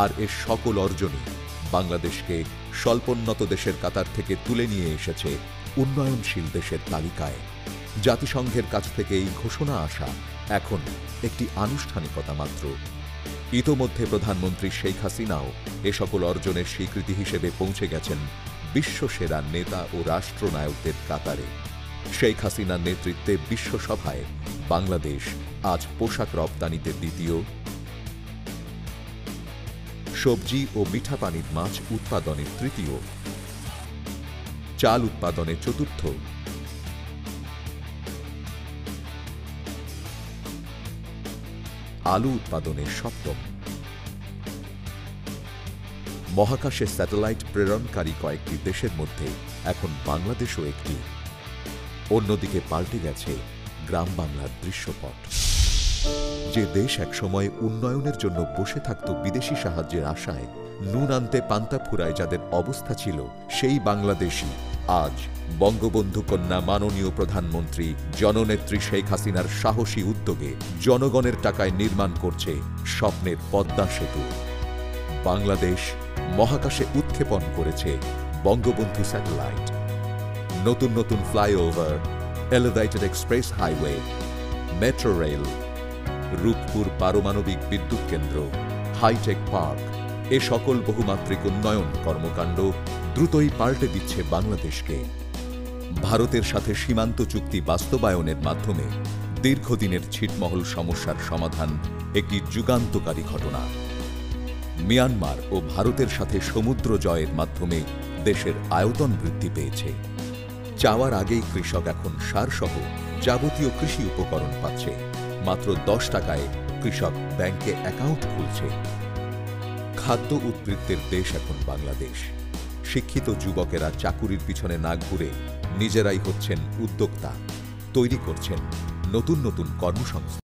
আর এর সকল অর্জনই বাংলাদেশকে স্বল্পোন্নত দেশের কাতার থেকে তুলে নিয়ে এসেছে উন্নয়নশীল দেশের তালিকায়। জাতিসংঘের কাছ থেকে এই ঘোষণা আসা এখন একটি আনুষ্ঠানিকতা মাত্র। ইতোমধ্যে প্রধানমন্ত্রী শেখ হাসিনাও এ সকল অর্জনের স্বীকৃতি হিসেবে পৌঁছে গেছেন বিশ্বসেরা নেতা ও রাষ্ট্রনায়কদের কাতারে। শেখ হাসিনার নেতৃত্বে বিশ্বসভায় বাংলাদেশ আজ পোশাক রপ্তানিতে দ্বিতীয়, সবজি ও মিঠা পানির মাছ উৎপাদনে তৃতীয়, চাল উৎপাদনে চতুর্থ, আলু উৎপাদনে সপ্তম। মহাকাশে স্যাটেলাইট প্রেরণকারী কয়েকটি দেশের মধ্যে এখন বাংলাদেশও একটি। অন্যদিকে পাল্টে গেছে গ্রাম বাংলার দৃশ্যপট। যে দেশ একসময় উন্নয়নের জন্য বসে থাকত বিদেশি সাহায্যের আশায়, নুন আনতে পান্তা ফুরায় যাদের অবস্থা ছিল, সেই বাংলাদেশই আজ বঙ্গবন্ধু কন্যা মাননীয় প্রধানমন্ত্রী জননেত্রী শেখ হাসিনার সাহসী উদ্যোগে জনগণের টাকায় নির্মাণ করছে স্বপ্নের পদ্মা সেতু। বাংলাদেশ মহাকাশে উৎক্ষেপণ করেছে বঙ্গবন্ধু স্যাটেলাইট। নতুন নতুন flyover, elevated express highway, metro rail, Rooppur পারমাণবিক বিদ্যুৎ কেন্দ্র, হাইটেক পার্ক, এ সকল বহুমাত্রিক উন্নয়ন কর্মকাণ্ড দ্রুতই পাল্টে দিচ্ছে বাংলাদেশকে। ভারতের সাথে সীমান্ত চুক্তি বাস্তবায়নের মাধ্যমে দীর্ঘদিনের ছিটমহল সমস্যার সমাধান একটি যুগান্তকারী ঘটনা। মিয়ানমার ও ভারতের সাথে সমুদ্র জয়ের মাধ্যমে দেশের আয়তন বৃদ্ধি পেয়েছে। চাওয়ার আগেই কৃষক এখন সারসহ যাবতীয় কৃষি উপকরণ পাচ্ছে। মাত্র 10 টাকায় কৃষক ব্যাংকে অ্যাকাউন্ট খুলছে। খাদ্য উদ্বৃত্তের দেশ এখন বাংলাদেশ। শিক্ষিত যুবকেরা চাকুরির পিছনে না ঘুরে নিজেরাই হচ্ছেন উদ্যোক্তা, তৈরি করছেন নতুন নতুন কর্মসংস্থান।